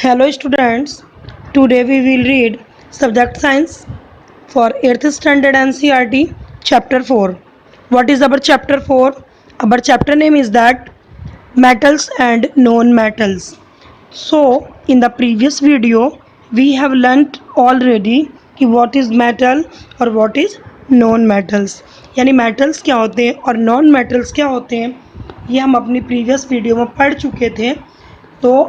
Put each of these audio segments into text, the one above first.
Hello students, today we will read subject science for 8th standard NCERT chapter 4. What is our chapter 4? Our chapter name is that metals and non-metals. So in the previous video we have learnt already कि what is metal और what is non-metals, यानी metals क्या होते हैं और non-metals क्या होते हैं, ये हम अपनी प्रीवियस वीडियो में पढ़ चुके थे। तो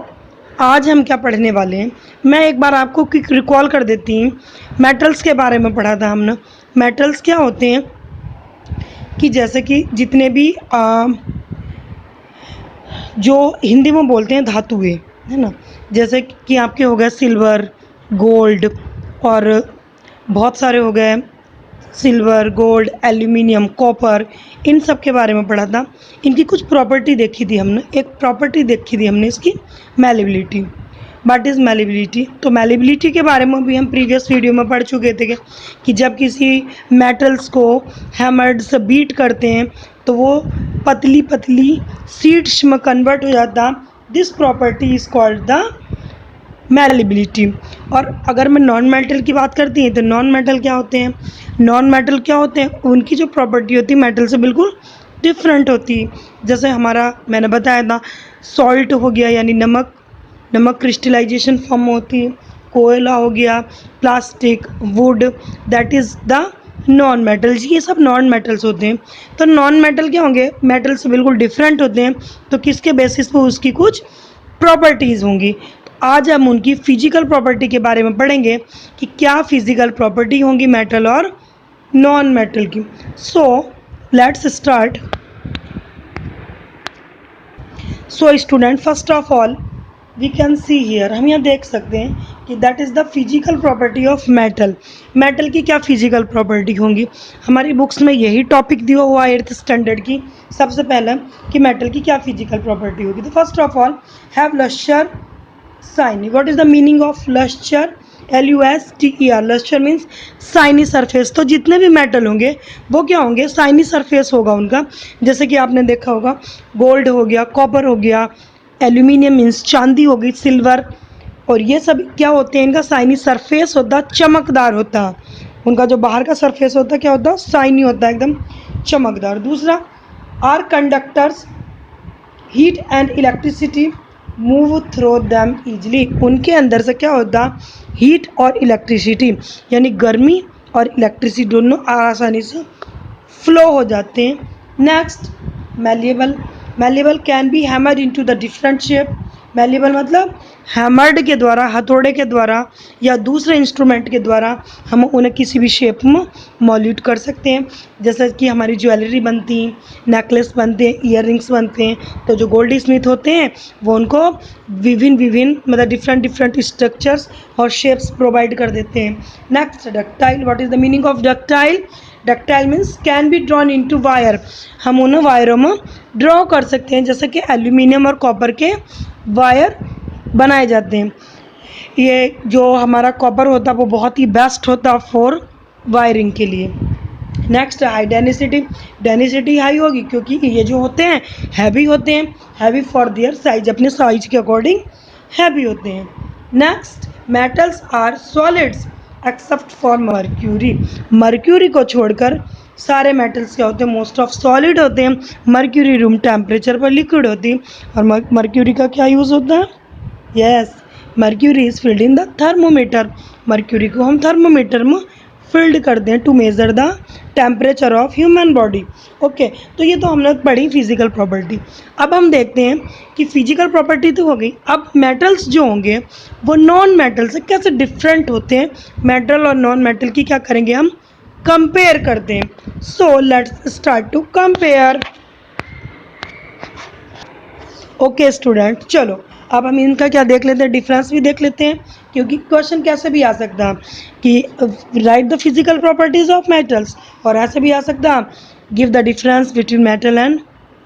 आज हम क्या पढ़ने वाले हैं, मैं एक बार आपको क्विक रिकॉल कर देती हूँ। मेटल्स के बारे में पढ़ा था हमने। मेटल्स क्या होते हैं कि जैसे कि जितने भी जो हिंदी में बोलते हैं धातुएं, है ना, जैसे कि आपके हो गए सिल्वर, गोल्ड और बहुत सारे हो गए सिल्वर, गोल्ड, एल्यूमिनियम, कॉपर, इन सब के बारे में पढ़ा था। इनकी कुछ प्रॉपर्टी देखी थी हमने। एक प्रॉपर्टी देखी थी हमने इसकी, मैलिबिलिटी। What is malleability? तो मैलिबिलिटी के बारे में भी हम प्रीवियस वीडियो में पढ़ चुके थे कि जब किसी मेटल्स को हैमर्ड से बीट करते हैं तो वो पतली पतली सीड्स में कन्वर्ट हो जाता। This property is called the malleability. और अगर मैं नॉन मेटल की बात करती हूँ तो नॉन मेटल क्या होते हैं? नॉन मेटल क्या होते हैं? उनकी जो प्रॉपर्टी होती है मेटल से बिल्कुल डिफरेंट होती है। जैसे हमारा मैंने बताया था सॉल्ट हो गया, यानी नमक, नमक क्रिस्टलाइजेशन फॉर्म होती है। कोयला हो गया, plastic, would, that is the non metals. ये सब नॉन मेटल्स होते हैं। तो नॉन मेटल क्या होंगे? मेटल से बिल्कुल डिफरेंट होते हैं। तो किसके बेसिस पे? उसकी कुछ प्रॉपर्टीज़ होंगी। आज हम उनकी फिजिकल प्रॉपर्टी के बारे में पढ़ेंगे कि क्या फिजिकल प्रॉपर्टी होंगी मेटल और नॉन मेटल की। So let's start. So student, first of all we can see here, हम यहाँ देख सकते हैं कि that is the physical property of metal. Metal की क्या फिजिकल प्रॉपर्टी होंगी? हमारी बुक्स में यही टॉपिक दिया हुआ है 8th स्टैंडर्ड की। सबसे पहले कि मेटल की क्या फिजिकल प्रॉपर्टी होगी। तो first of all have luster shiny. What is the meaning of luster? LUSTER। Luster means shiny surface. तो जितने भी मेटल होंगे वो क्या होंगे? शाइनी सरफेस होगा उनका। जैसे कि आपने देखा होगा गोल्ड हो गया, कॉपर हो गया, एल्यूमिनियम मीन्स चांदी हो गई, सिल्वर, और ये सब क्या होते हैं? इनका शाइनी सरफेस होता, चमकदार होता। उनका जो बाहर का सरफेस होता क्या होता? शाइनी होता है, एकदम चमकदार। दूसरा, are conductors heat and electricity move through them easily. उनके अंदर से क्या होता? हीट और इलेक्ट्रिसिटी, यानी गर्मी और इलेक्ट्रिसिटी दोनों आसानी से फ्लो हो जाते हैं। Next, malleable. Malleable can be hammered into the different shape. Malleable मतलब हैमर्ड के द्वारा, हथौड़े के द्वारा या दूसरे इंस्ट्रूमेंट के द्वारा हम उन्हें किसी भी शेप में मॉल्यूट कर सकते हैं। जैसे कि हमारी ज्वेलरी बनती, नेकलेस बनते हैं, ईयर रिंग्स बनते हैं, तो जो गोल्ड स्मिथ होते हैं वो उनको विभिन्न मतलब डिफरेंट स्ट्रक्चर्स और शेप्स प्रोवाइड कर देते हैं। Next, ductile. What is the meaning of ductile? Ductile means can be drawn into wire. हम उन्हें वायरों में ड्रॉ कर सकते हैं, जैसे कि एल्यूमिनियम और कॉपर के वायर बनाए जाते हैं। ये जो हमारा कॉपर होता है वो बहुत ही बेस्ट होता है फॉर वायरिंग के लिए। Next, high density. Density high होगी क्योंकि ये जो होते हैं हैवी होते हैं, हैवी फॉर देयर साइज, अपने साइज के अकॉर्डिंग हैवी होते हैं। Next, metals are solids except for mercury. Mercury को छोड़कर सारे मेटल्स क्या होते हैं? मोस्ट ऑफ सॉलिड होते हैं। मर्क्यूरी रूम टेम्परेचर पर लिक्विड होती है। और मर्क्यूरी का क्या यूज़ होता है? Yes, mercury is filled in the thermometer. Mercury को हम थर्मोमीटर में फिल्ड करते हैं to measure the temperature of human body. Okay, तो ये तो हमने पढ़ी फिजिकल प्रॉपर्टी। अब हम देखते हैं कि फिजिकल प्रॉपर्टी तो हो गई, अब मेटल्स जो होंगे वो नॉन मेटल से कैसे डिफरेंट होते हैं। मेटल और नॉन मेटल की क्या करेंगे? हम कंपेयर करते हैं। So let's start to compare. Okay student, चलो अब हम इनका क्या देख लेते हैं, डिफरेंस भी देख लेते हैं, क्योंकि क्वेश्चन कैसे भी आ सकता है कि right the physical properties of metals, और ऐसे भी आ सकता है give the difference between metal and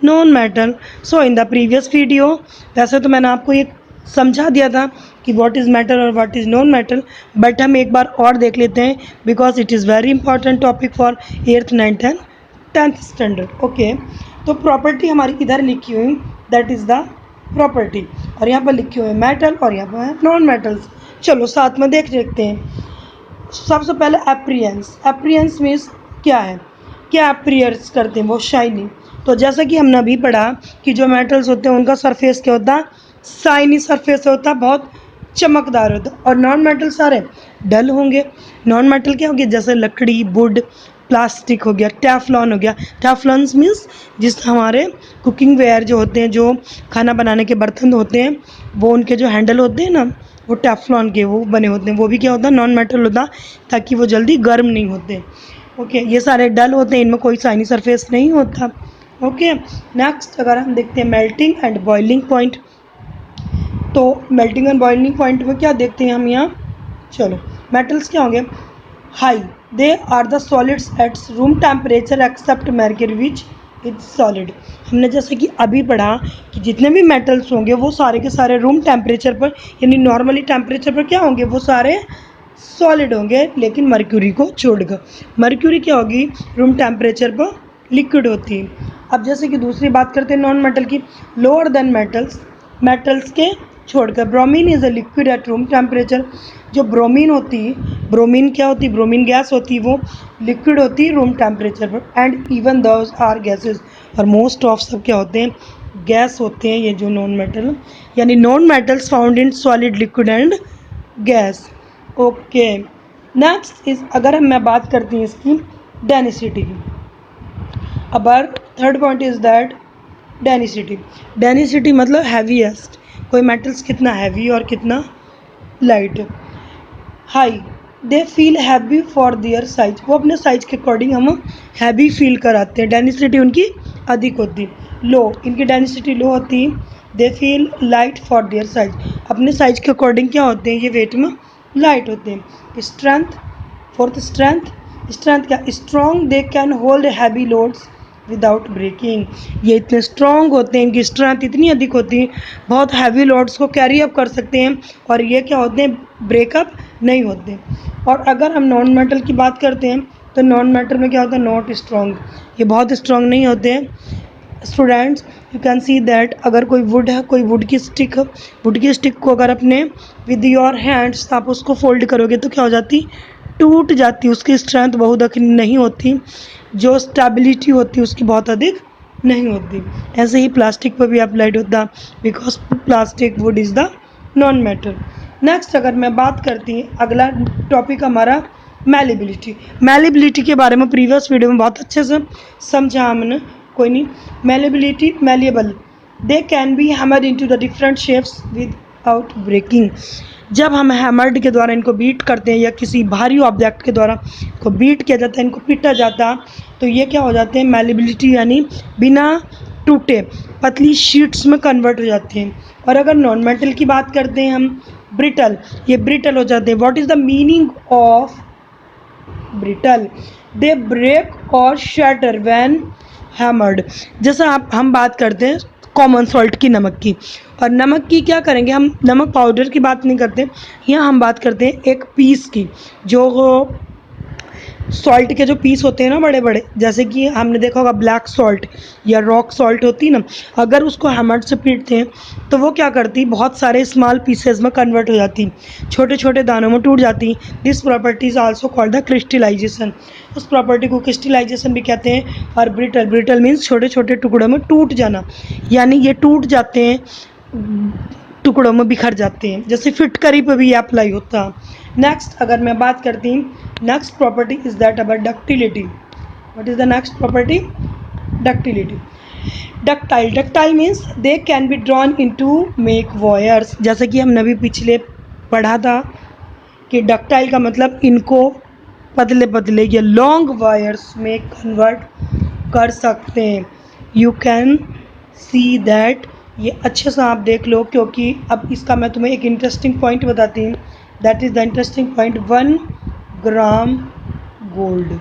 non metal. So in the previous video वैसे तो मैंने आपको ये समझा दिया था कि व्हाट इज़ मेटल और what is non metal, but हम एक बार और देख लेते हैं because it is very important topic for 8th 9th and 10th standard. Okay, तो प्रॉपर्टी हमारी इधर लिखी हुई, दैट इज़ द प्रॉपर्टी, और यहाँ पर लिखे हुए मेटल और यहाँ पर है नॉन मेटल्स। चलो साथ में देखते हैं। सबसे पहले एप्रियंस। एप्रियंस मीन्स क्या है, क्या एप्रियर्स करते हैं, वो शाइनी। तो जैसा कि हमने अभी पढ़ा कि जो मेटल्स होते हैं उनका सरफेस क्या होता है, शाइनी सरफेस होता है, बहुत चमकदार होता है। और नॉन मेटल सारे डल होंगे। नॉन मेटल क्या हो गया, जैसे लकड़ी, वुड, प्लास्टिक हो गया, टेफ्लॉन हो गया। टेफ्लॉन मीन्स जिस हमारे कुकिंग वेयर जो होते हैं, जो खाना बनाने के बर्तन होते हैं, वो उनके जो हैंडल होते हैं ना, वो टेफ्लॉन के वो बने होते हैं। वो भी क्या होता है, नॉन मेटल होता, ताकि वो जल्दी गर्म नहीं होते। ओके, ये सारे डल होते हैं, इनमें कोई शाइनी सरफेस नहीं होता। ओके, नेक्स्ट अगर हम देखते हैं मेल्टिंग एंड बॉइलिंग पॉइंट, तो मेल्टिंग एंड बॉइलिंग पॉइंट में क्या देखते हैं हम यहाँ। चलो, मेटल्स क्या होंगे, high, they are the solids at room temperature except mercury which is solid. हमने जैसे कि अभी पढ़ा कि जितने भी मेटल्स होंगे वो सारे के सारे रूम टेम्परेचर पर, यानी नॉर्मली टेम्परेचर पर क्या होंगे, वो सारे सॉलिड होंगे, लेकिन मर्क्यूरी को छोड़कर। मर्क्यूरी क्या होगी, रूम टेम्परेचर पर लिक्विड होती है। अब जैसे कि दूसरी बात करते हैं नॉन मेटल की, लोअर देन मेटल्स, मेटल्स के छोड़कर। Bromine is a liquid at room temperature. जो ब्रोमीन होती है, ब्रोमीन क्या होती है, ब्रोमीन गैस होती है, वो लिक्विड होती है रूम टेम्परेचर पर। And even those are gases, और मोस्ट ऑफ सब क्या होते हैं, गैस होते हैं ये जो नॉन मेटल, यानी non metals found in solid, liquid and gas. Okay, next is, अगर मैं बात करती हूँ इसकी डेंसिटी की। अब third point is that density. Density मतलब हैवीएस्ट, कोई मेटल्स कितना हैवी और कितना light. High, they feel heavy for their size, वो अपने साइज के अकॉर्डिंग हम हैवी फील कराते हैं, डेंसिटी उनकी अधिक होती। लो, इनकी डेंसिटी लो होती, they feel light for their size, अपने साइज के अकॉर्डिंग क्या होते हैं, ये वेट में लाइट होते हैं। स्ट्रेंथ, फोर्थ स्ट्रेंथ, स्ट्रेंथ क्या, strong, they can hold heavy loads without breaking, ये इतने स्ट्रॉन्ग होते हैं, इनकी स्ट्रेंथ इतनी अधिक होती है, बहुत हैवी लोड्स को कैरी अप कर सकते हैं, और ये क्या होते हैं, ब्रेकअप नहीं होते। और अगर हम नॉन मेटल की बात करते हैं, तो नॉन मेटल में क्या होता है, नॉट स्ट्रॉन्ग, ये बहुत स्ट्रॉन्ग नहीं होते हैं। Students, you can see that अगर कोई वुड है, कोई वुड की स्टिक, वुड की स्टिक को अगर अपने विद योर हैंड्स आप उसको फोल्ड करोगे तो क्या हो जाती, टूट जाती, उसकी स्ट्रेंथ बहुत अधिक नहीं होती, जो स्टेबिलिटी होती है उसकी बहुत अधिक नहीं होती। ऐसे ही प्लास्टिक पर भी अप्लाइड होता, because plastic would is the non metal. Next अगर मैं बात करती हूँ, अगला टॉपिक हमारा मैलिबिलिटी। मैलिबिलिटी के बारे में प्रीवियस वीडियो में बहुत अच्छे से समझा हमने, कोई नहीं। Malleability, malleable, they can be hammered into the different shapes without breaking. जब हम हैमर्ड के द्वारा इनको बीट करते हैं, या किसी भारी ऑब्जेक्ट के द्वारा इनको बीट किया जाता है, इनको पीटा जाता, तो ये क्या हो जाते हैं, मैलिबिलिटी, यानी बिना टूटे पतली शीट्स में कन्वर्ट हो जाते हैं। और अगर नॉन मेटल की बात करते हैं हम, ब्रिटल, ये ब्रिटल हो जाते हैं। What is the meaning of brittle, they break और शैटर व्हेन हैमर्ड। जैसा हम बात करते हैं कॉमन सॉल्ट की, नमक की, और नमक की क्या करेंगे हम, नमक पाउडर की बात नहीं करते, यहाँ हम बात करते हैं एक पीस की, जो सॉल्ट के जो पीस होते हैं ना बड़े बड़े, जैसे कि हमने देखा होगा ब्लैक सॉल्ट या रॉक सॉल्ट होती है ना, अगर उसको हैमर से पीटते हैं तो वो क्या करती, बहुत सारे स्मॉल पीसेस में कन्वर्ट हो जाती, छोटे छोटे दानों में टूट जाती। This property is also called the crystallization, उस प्रॉपर्टी को क्रिस्टलाइजेशन भी कहते हैं। और ब्रिटल, ब्रिटल मीन्स छोटे छोटे टुकड़ों में टूट जाना, यानी ये टूट जाते हैं, टुकड़ों में बिखर जाते हैं, जैसे फिटकरी पर भी अप्लाई होता है। नेक्स्ट अगर मैं बात करती हूँ, next property is that about ductility. What is the next property, ductility. Ductile, ductile means they can be drawn into make wires, जैसे कि हमने अभी पिछले पढ़ा था कि डक्टाइल का मतलब इनको पतले पतले या लॉन्ग वायर्स में कन्वर्ट कर सकते हैं। यू कैन सी दैट, ये अच्छे से आप देख लो, क्योंकि अब इसका मैं तुम्हें एक इंटरेस्टिंग पॉइंट बताती हूँ। That is the interesting point, 1 gram gold,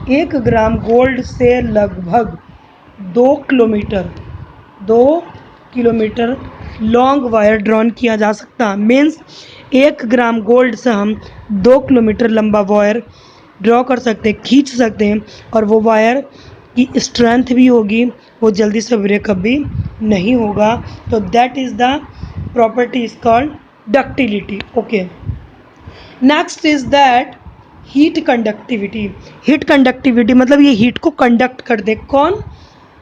1 gram gold से लगभग 2 किलोमीटर लॉन्ग वायर ड्रॉन किया जा सकता है। मीन्स 1 ग्राम गोल्ड से हम 2 किलोमीटर लंबा वायर ड्रॉ कर सकते हैं, खींच सकते हैं, और वो वायर की स्ट्रेंथ भी होगी, वो जल्दी से ब्रेकअप भी नहीं होगा, तो that is the property is called ductility. Okay, next is that heat conductivity. Heat conductivity मतलब ये हीट को कंडक्ट कर दे। कौन?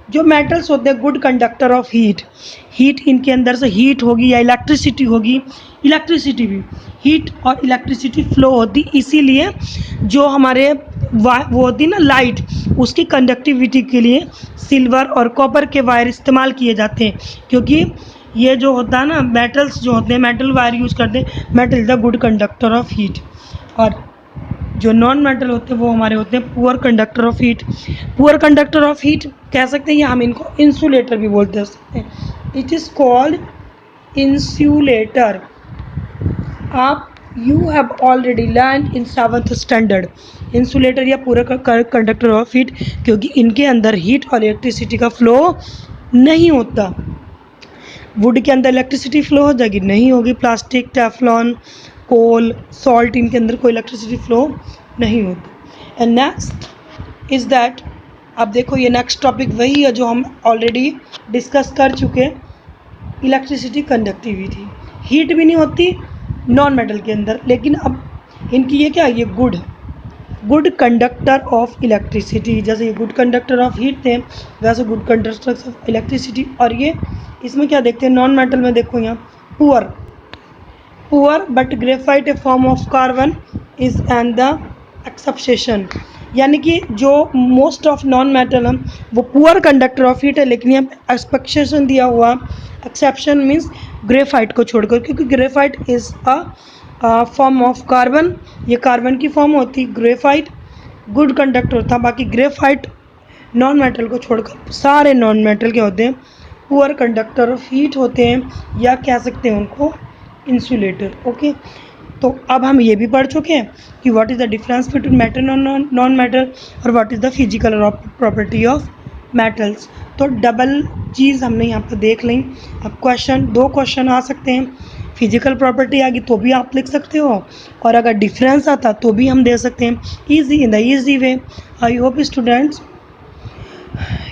जो मेटल्स होते हैं good conductor of heat. Heat इनके अंदर से हीट होगी या इलेक्ट्रिसिटी होगी, इलेक्ट्रिसिटी भी, हीट और इलेक्ट्रिसिटी फ्लो होती, इसीलिए जो हमारे वो होती ना लाइट, उसकी कंडक्टिविटी के लिए सिल्वर और कॉपर के वायर इस्तेमाल किए जाते हैं, क्योंकि ये जो होता है ना मेटल्स जो होते हैं, मेटल वायर यूज़ करते हैं। Metal is the good conductor of heat, और जो नॉन मेटल होते हैं वो हमारे होते हैं poor conductor of heat. Poor conductor of heat कह सकते हैं, या हम इनको इंसुलेटर भी बोलते हैं। It is called insulator. आप you have already learn in 7th standard insulator या पूरा कंडक्टर ऑफ हीट, क्योंकि इनके अंदर हीट और इलेक्ट्रिसिटी का फ्लो नहीं होता। वुड के अंदर इलेक्ट्रिसिटी फ्लो हो जाएगी? नहीं होगी। प्लास्टिक, टेफ्लॉन, कोल, सॉल्ट, इनके अंदर कोई इलेक्ट्रिसिटी फ्लो नहीं होती। एंड नेक्स्ट इज़ दैट, अब देखो ये नेक्स्ट टॉपिक वही है जो हम ऑलरेडी डिस्कस कर चुके, इलेक्ट्रिसिटी कंडक्टिविटी। हीट भी नहीं होती नॉन मेटल के अंदर, लेकिन अब इनकी ये क्या है, ये गुड कंडक्टर ऑफ इलेक्ट्रिसिटी। जैसे ये गुड कंडक्टर ऑफ हीट थे, वैसे गुड कंडक्टर ऑफ इलेक्ट्रिसिटी। और ये इसमें क्या देखते हैं नॉन मेटल में, देखो यहाँ poor but graphite A form of carbon is and the exception. यानी कि जो मोस्ट ऑफ नॉन मेटल हम वो पुअर कंडक्टर ऑफ हीट है, लेकिन यहाँ एक्सपेक्टेशन दिया हुआ, एक्सेप्शन मीन्स ग्रेफाइट को छोड़कर, क्योंकि graphite is a form of carbon, ये कार्बन की फॉर्म होती। ग्रेफाइट गुड कंडक्टर होता, बाकी ग्रेफाइट नॉन मेटल को छोड़कर सारे नॉन मेटल के होते हैं पुअर कंडक्टर ऑफ हीट होते हैं, या कह सकते हैं उनको इंसुलेटर। ओके, तो अब हम ये भी पढ़ चुके हैं कि what is the difference between metal और नॉन मेटल, और what is the physical property of metals. तो डबल चीज़ हमने यहाँ पर देख ली। अब दो क्वेश्चन आ सकते हैं। फिजिकल प्रॉपर्टी आ गई तो भी आप लिख सकते हो, और अगर डिफरेंस आता तो भी हम दे सकते हैं easy, in the easy way. I hope students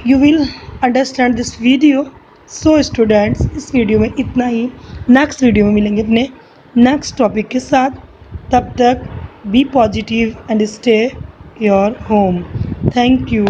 you will understand this video. So students, इस वीडियो में इतना ही। नेक्स्ट वीडियो में मिलेंगे अपने नेक्स्ट टॉपिक के साथ। तब तक be positive and stay your home. Thank you.